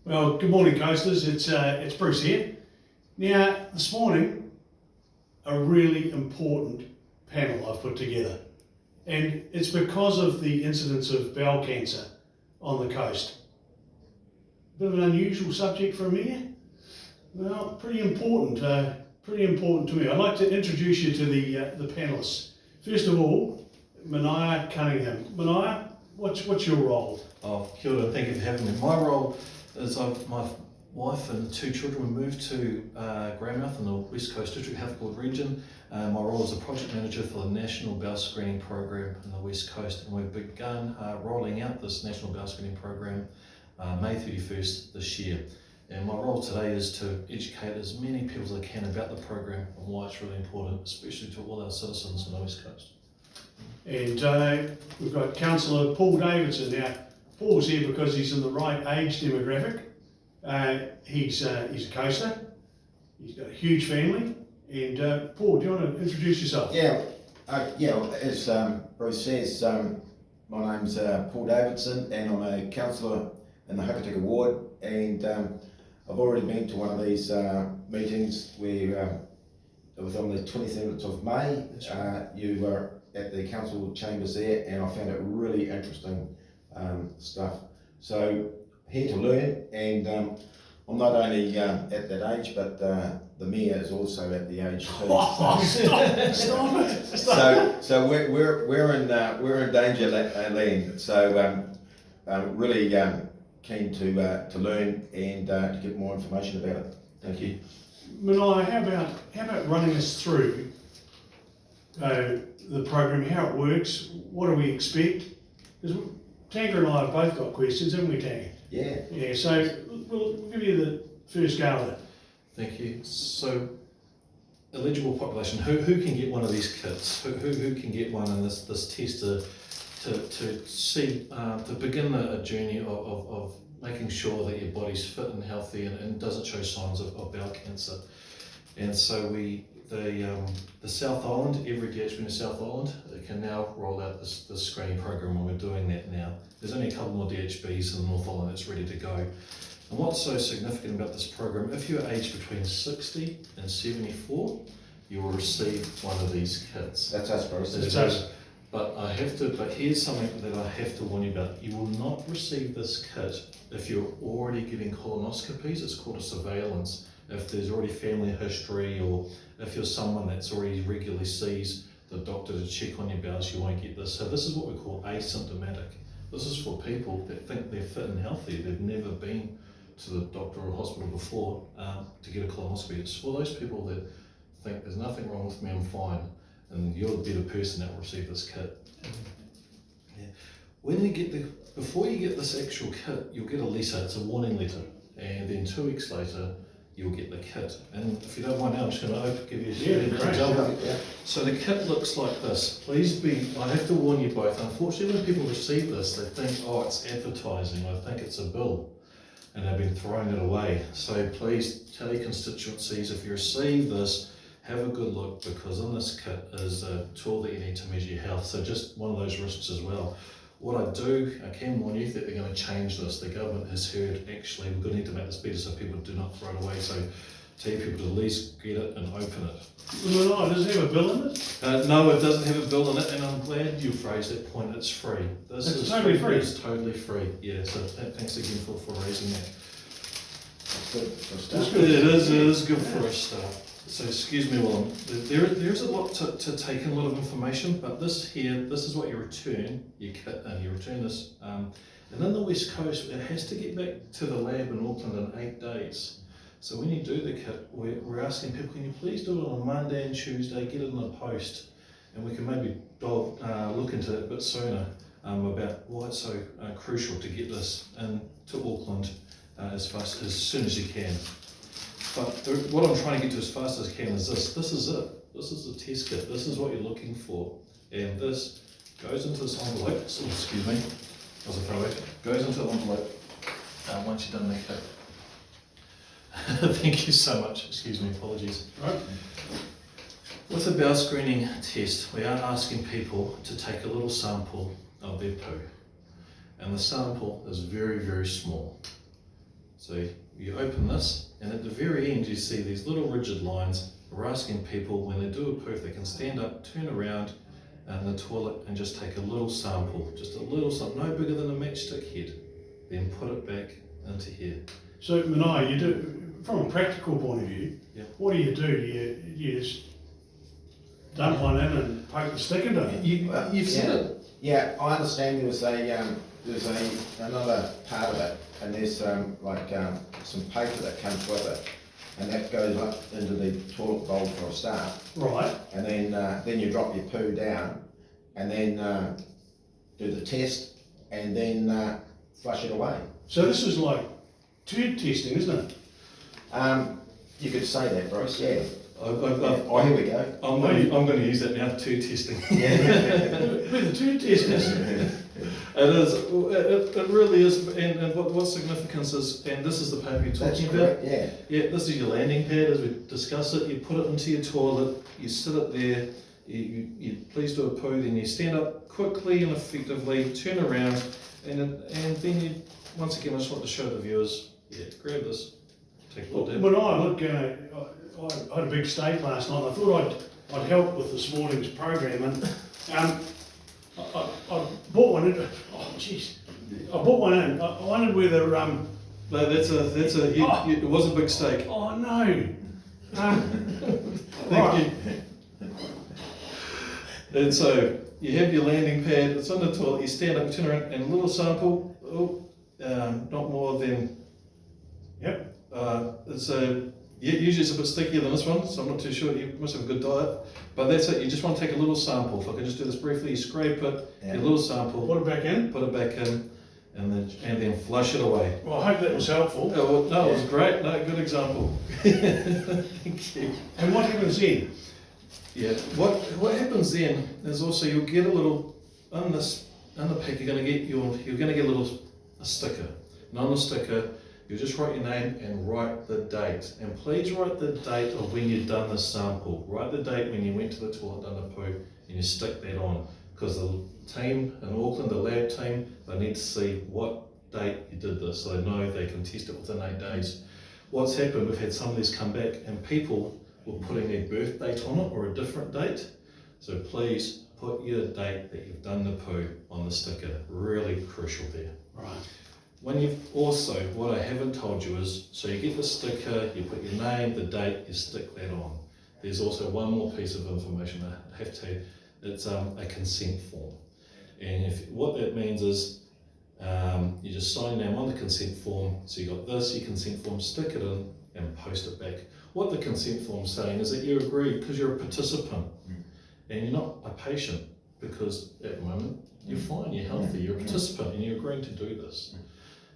Well, good morning, coasters. It's Bruce here. Now, this morning, a really important panel I've put together, and it's because of the incidence of bowel cancer on the coast. Bit of an unusual subject for a mayor. Well, pretty important to me. I'd like to introduce you to the panelists. First of all, Mania Cunningham. Mania, what's your role? Oh, kia ora, thank you for having me. My role is my wife and 2 children we moved to Greymouth in the West Coast District Health Board region. My role is a project manager for the National Bowel Screening Program in the West Coast, and we've begun rolling out this National Bowel Screening Program May 31st this year. And my role today is to educate as many people as I can about the program and why it's really important, especially to all our citizens on the West Coast. And we've got Councillor Paul Davidson. Now, Paul's here because he's in the right age demographic. He's a coaster. He's got a huge family. And Paul, do you want to introduce yourself? Yeah, as Bruce says, my name's Paul Davidson, and I'm a councillor in the Hokitika ward, and I've already been to one of these meetings where it was on the 27th of May. You were at the council chambers there, and I found it really interesting stuff. So here to learn, and I'm not only at that age, but the mayor is also at the age too. Oh, stop it! So we're in danger land. So really keen to learn and to get more information about it. Thank you. Mania, how about running us through the program, how it works, what do we expect? Because Tanga and I have both got questions, haven't we, Tanga? Yeah. Yeah. So we'll give you the first go at it. Thank you. So, eligible population, who can get one of these kits? Who can get one in this test to see, to begin a journey of making sure that your body's fit and healthy and doesn't show signs of bowel cancer. And so the South Island, every DHB in the South Island can now roll out this screening program, and we're doing that now. There's only a couple more DHBs in the North Island that's ready to go. And what's so significant about this program, if you're aged between 60 and 74, you will receive one of these kits. That's us, Bruce. That's us. But here's something that I have to warn you about. You will not receive this kit if you're already getting colonoscopies. It's called a surveillance. If there's already family history, or if you're someone that's already regularly sees the doctor to check on your bowels, you won't get this. So this is what we call asymptomatic. This is for people that think they're fit and healthy. They've never been to the doctor or hospital before to get a colonoscopy. It's for those people that think there's nothing wrong with me, I'm fine, and you're the better person that will receive this kit. Yeah. When you get before you get this actual kit, you'll get a letter. It's a warning letter, and then 2 weeks later you'll get the kit. And if you don't mind now, I'm just going to give you a example. Yeah. So the kit looks like this. I have to warn you both, unfortunately when people receive this, they think, oh, it's advertising, I think it's a bill, and they've been throwing it away. So please tell your constituencies, if you receive this, have a good look, because in this kit is a tool that you need to measure your health. So just one of those risks as well. What I can warn you that they're going to change this. The government has heard, actually, we're going to need to make this better so people do not throw it away. So tell your people to at least get it and open it. Well, does it have a bill in it? No, it doesn't have a bill in it, and I'm glad you phrased that point. It's free. It's totally free. It's totally free. Yeah. So thanks again for raising that. That's good for a start. It is good for a start. So excuse me, well, there's a lot to take in, a lot of information, but this is what you return, your kit, and you return this. And in the West Coast, it has to get back to the lab in Auckland in 8 days. So when you do the kit, we're asking people, can you please do it on a Monday and Tuesday, get it in the post, and we can maybe look into it a bit sooner about why it's so crucial to get this into Auckland as soon as you can. But what I'm trying to get to as fast as I can is this. This is it. This is the test kit. This is what you're looking for. And this goes into this envelope. So, excuse me. That was a throwaway. Goes into the envelope once you've done the kit. Thank you so much. Excuse me. Apologies. Right. With a bowel screening test, we are asking people to take a little sample of their poo. And the sample is very, very small. So you open this, and at the very end you see these little rigid lines. We're asking people when they do a poo, if they can stand up, turn around in the toilet and just take a little sample, just a little sample, no bigger than a matchstick head, then put it back into here. So Mania, you do, from a practical point of view, Yep. what do? You just dump one in and poke the stick into it? You've seen it. Yeah, I understand there was another part of it, and there's some paper that comes with it, and that goes up into the toilet bowl for a start. Right. And then you drop your poo down, and then do the test, and then flush it away. So this is like turd testing, isn't it? You could say that, Bruce. Yeah. Oh, Here we go. I'm going to use that now, turd testing. Yeah. We're the turd testers. It is. It really is. And what significance is? And this is the paper you're That's talking about. correct. Yeah. Yeah. This is your landing pad as we discuss it. You put it into your toilet. You sit it there. You please do a poo. Then you stand up quickly and effectively. Turn around, and then you once again. I just want to show the viewers. Yeah. Grab this. Take a little dip. When I had a big steak last night. I thought I'd help with this morning's program, and I bought one in. Oh jeez, I bought one in. I wondered whether No, that's a. It was a big steak. Oh no. Thank Right. you. And so you have your landing pad. It's on the toilet. You stand up, turn around, and a little sample. Not more than. Yep. Usually it's a bit stickier than this one, so I'm not too sure. You must have a good diet, but that's it. You just want to take a little sample. If I can just do this briefly, you scrape it, get a little sample, Put it back in. put it back in, and then flush it away. Well, I hope that was helpful. Oh, well, no, it was great. No, good example. Thank you. And what happens then? Yeah. What happens then is also you'll get a little on the pack. You're going to get a sticker. And on the sticker, you just write your name and write the date. And please write the date of when you've done the sample. Write the date when you went to the toilet, done the poo, and you stick that on. Because the team in Auckland, the lab team, they need to see what date you did this, so they know they can test it within 8 days. What's happened, we've had some of these come back and people were putting their birth date on it or a different date. So please put your date that you've done the poo on the sticker. Really crucial there. Right. When you've also, what I haven't told you is, so you get the sticker, you put your name, the date, you stick that on. There's also one more piece of information I have to, it's a consent form. And what that means is, you just sign your name on the consent form. So you got this, your consent form, stick it in and post it back. What the consent form's saying is that you agree because you're a participant and you're not a patient, because at the moment you're fine, you're healthy, you're a participant and you're agreeing to do this.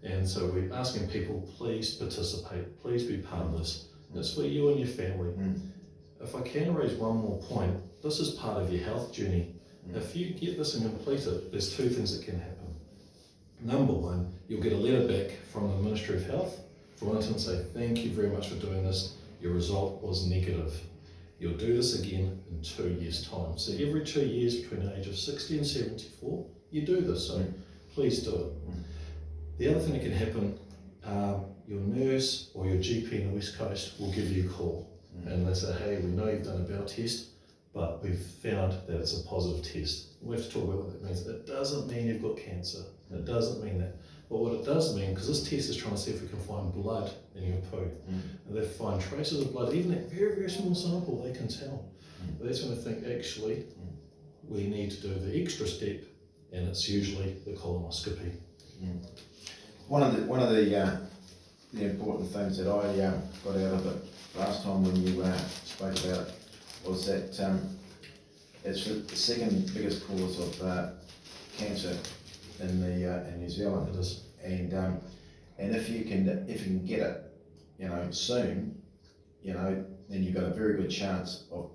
And so we're asking people, please participate, please be part of this. It's for you and your family. If I can raise one more point, this is part of your health journey. If you get this and complete it, there's two things that can happen. Number one, you'll get a letter back from the Ministry of Health from it and say, thank you very much for doing this. Your result was negative. You'll do this again in 2 years' time. So every 2 years between the age of 60 and 74, you do this. So please do it. The other thing that can happen, your nurse or your GP in the West Coast will give you a call and they say, hey, we know you've done a bowel test, but we've found that it's a positive test. We have to talk about what that means. It doesn't mean you've got cancer. It doesn't mean that. But what it does mean, because this test is trying to see if we can find blood in your poo, and they find traces of blood, even that very, very small sample, they can tell. But that's when they think, actually, we need to do the extra step, and it's usually the colonoscopy. One of the important things that I got out of it last time when you spoke about it was that it's the second biggest cause of cancer in New Zealand. It is. And if you can get it, soon, then you've got a very good chance of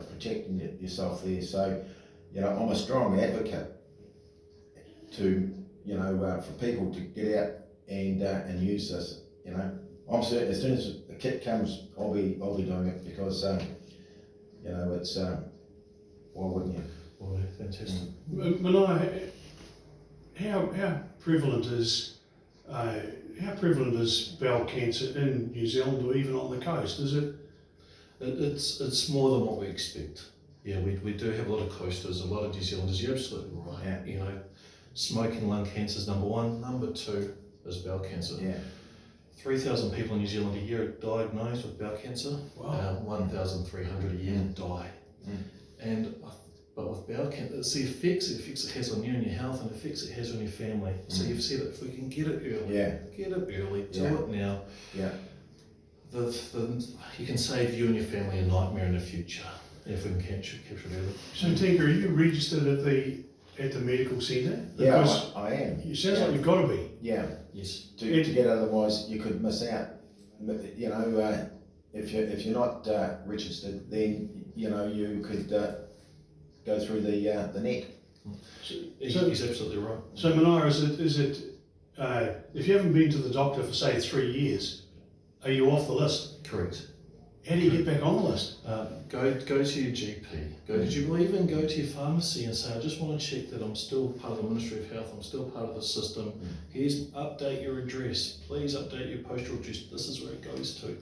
protecting yourself there. So, I'm a strong advocate to, for people to get out and use this. I'm certain as soon as the kit comes, I'll be doing it because it's why wouldn't you? Well, fantastic. Mania, how prevalent is how prevalent is bowel cancer in New Zealand or even on the coast? Is it? It's more than what we expect. Yeah, we do have a lot of coasters, a lot of New Zealanders. You're absolutely right. Yeah. You know, smoking lung cancer is number one. Number two is bowel cancer. Yeah. 3,000 people in New Zealand a year are diagnosed with bowel cancer. Wow. 1,300 a year die. And but with bowel cancer, it's the effects it has on you and your health, and the effects it has on your family. So you've said if we can get it early, do it now. Yeah. You can save you and your family a nightmare in the future if we can capture it early. So Tinker, are you registered at the medical centre? Yeah, Because I am. it sounds like you've got to be. Yeah. Yes. To get, otherwise you could miss out. You know, if you're not registered, then you know you could go through the net. He's absolutely right. So Mania, is it if you haven't been to the doctor for say 3 years, are you off the list? Correct. How do you get back on the list? Go to your GP. Even go to your pharmacy and say, I just want to check that I'm still part of the Ministry of Health, I'm still part of the system. Here's update your address. Please update your postal address. This is where it goes to.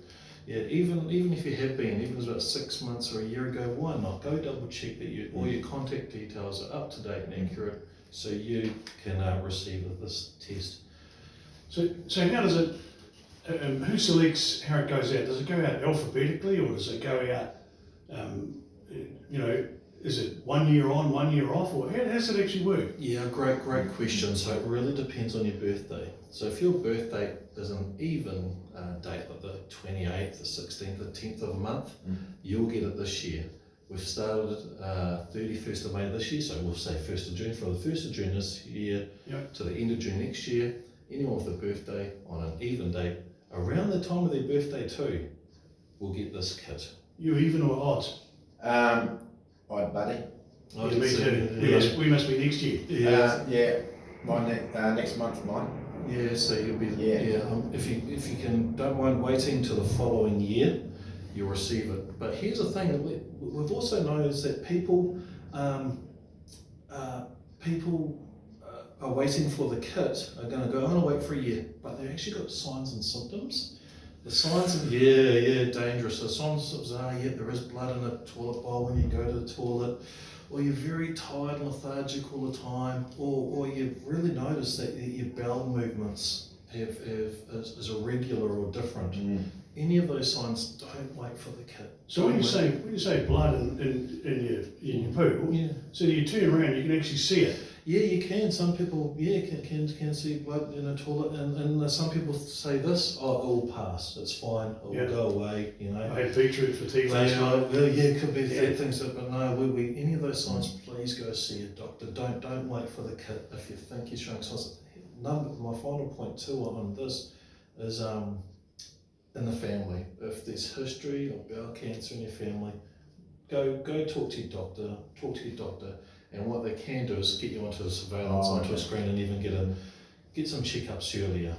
Yeah, even if you have been, even if it was about 6 months or a year ago, why not? Go double check that all your contact details are up to date and accurate, so you can receive this test. So how does it? Who selects how it goes out? Does it go out alphabetically, or does it go out? You know, is it 1 year on, 1 year off, or how does it actually work? Yeah, great question. So it really depends on your birthday. So if your birthday is an even date, like the 28th, the 16th, the 10th of a month, you'll get it this year. We've started 31st of May this year, so we'll say 1st of June. From the 1st of June this year to the end of June next year, anyone with a birthday on an even date, around the time of their birthday too, will get this kit. You even or odds? Odd buddy. Oh, Yeah, me too. We must be next year. Yeah. Mine next month. Mine. Yeah, so you'll be if you can, don't mind waiting till the following year, you'll receive it. But here's the thing that we've also noticed that people are waiting for the kit are going to go, I'm going to wait for a year, but they've actually got signs and symptoms. The signs are dangerous. The signs and symptoms are there is blood in the toilet bowl when you go to the toilet, or you're very tired and lethargic all the time, or you've really noticed that your bowel movements is irregular or different. Any of those signs, don't wait for the kit. So when you say blood in your poo, so you turn around, you can actually see it. Yeah, you can. Some people, can see blood in a toilet, and some people say this, it will pass, it's fine, it will go away, you know. I had beetroot fatigue last night. It could be things, but no, any of those signs, please go see a doctor. Don't wait for the kit if you think you're showing signs. My final point too on this is in the family. If there's history of bowel cancer in your family, go talk to your doctor. And what they can do is get you onto a surveillance, onto a screen, and even get some checkups earlier.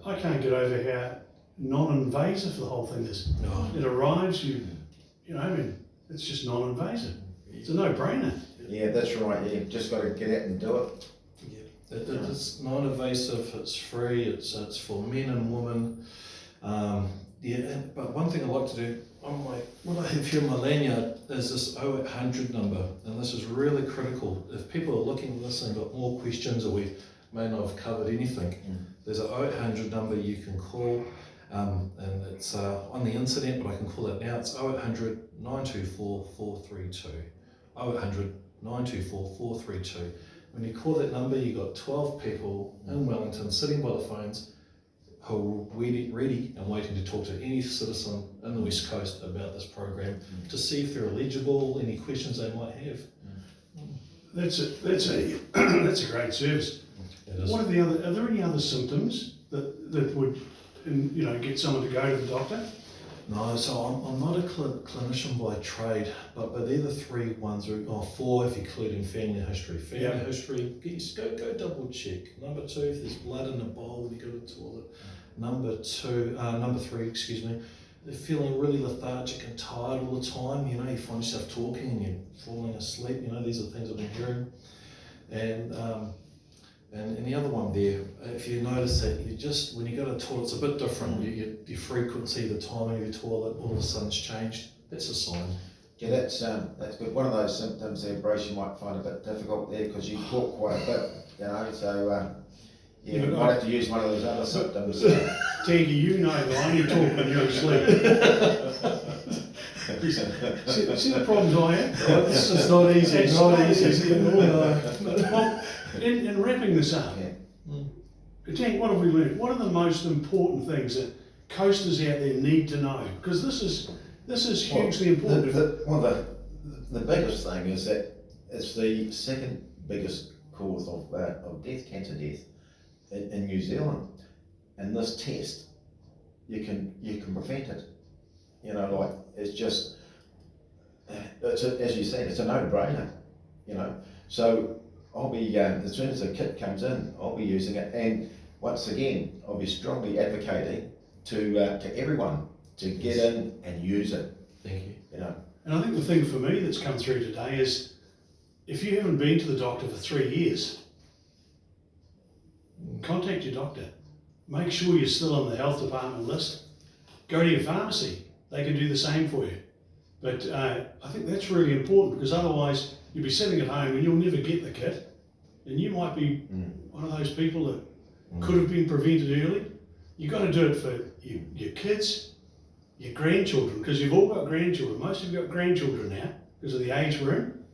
I can't get over how non-invasive the whole thing is. No. It arrives, it's just non-invasive. It's a no-brainer. Yeah, that's right. Yeah, you've just got to get out and do it. Yeah, it's non-invasive. It's free. It's for men and women. But one thing I like to do, what I have here in my lanyard is this 0800 number, and this is really critical. If people are looking at this and got more questions, or we may not have covered anything, there's an 0800 number you can call, and it's on the internet, but I can call it now. It's 0800 924 432. 0800 924 432. When you call that number, you've got 12 people in Wellington sitting by the phones who are ready and waiting to talk to any citizen in the West Coast about this program to see if they're eligible, any questions they might have. That's a great service. What are there any other symptoms that would get someone to go to the doctor? No, so I'm not a clinician by trade, but they're the three ones, or four if you're including family history. Family history, go double check. Number two, if there's blood in the bowl when you go to the toilet. Number three, they're feeling really lethargic and tired all the time. You find yourself talking and you're falling asleep. These are things I've been hearing. And And the other one there, if you notice that you just, when you go to the toilet, it's a bit different. Your frequency, the timing of your toilet, all of a sudden it's changed. That's a sign. Yeah, that's good. One of those symptoms there, Bruce, you might find a bit difficult there because you talk quite a bit, you know, so yeah, you might have to use one of those other symptoms. Tanky, you know that I only talk when you're asleep. see the problems I have? It's just not easy. It's not easy at all. Well, in wrapping this up, Tank, what have we learned? What are the most important things that coasters out there need to know? Because this is hugely important. The biggest thing is that it's the second biggest cause of death, cancer death, in New Zealand. And this test, you can prevent it. You know, like it's just, as you said, it's a no-brainer. You know, so I'll be as soon as the kit comes in, I'll be using it. And once again, I'll be strongly advocating to everyone to get in and use it. Thank you. You know. And I think the thing for me that's come through today is, if you haven't been to the doctor for 3 years, contact your doctor. Make sure you're still on the health department list. Go to your pharmacy. They can do the same for you. But I think that's really important, because otherwise you'll be sitting at home and you'll never get the kit. And you might be one of those people that could have been prevented early. You've got to do it for your kids, your grandchildren, because you've all got grandchildren. Most of you have got grandchildren now because of the age we're in.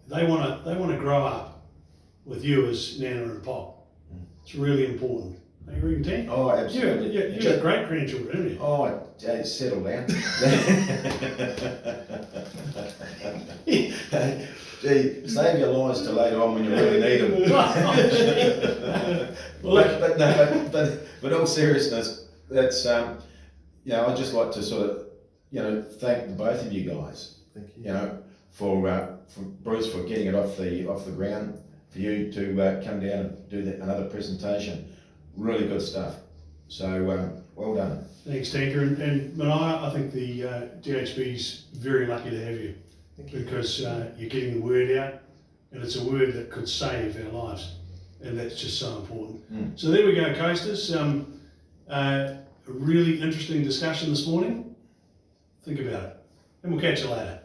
They want to grow up with you as Nana and Pop. It's really important. Don't you reckon, Tank? Oh, absolutely. You've got great grandchildren, haven't you? Oh, settle down. Gee, save your lies till later on when you really need them. But in all seriousness, that's you know, I'd just like to sort of, you know, thank the both of you guys. Thank you. You know, for Bruce for getting it off the ground, for you to come down and do another presentation. Really good stuff. So well done. Thanks, Tanker. And Mania, I think the DHB's very lucky to have you. Thank you. Because you're getting the word out, and it's a word that could save our lives, and that's just so important. So there we go, coasters. A really interesting discussion this morning. Think about it, and we'll catch you later.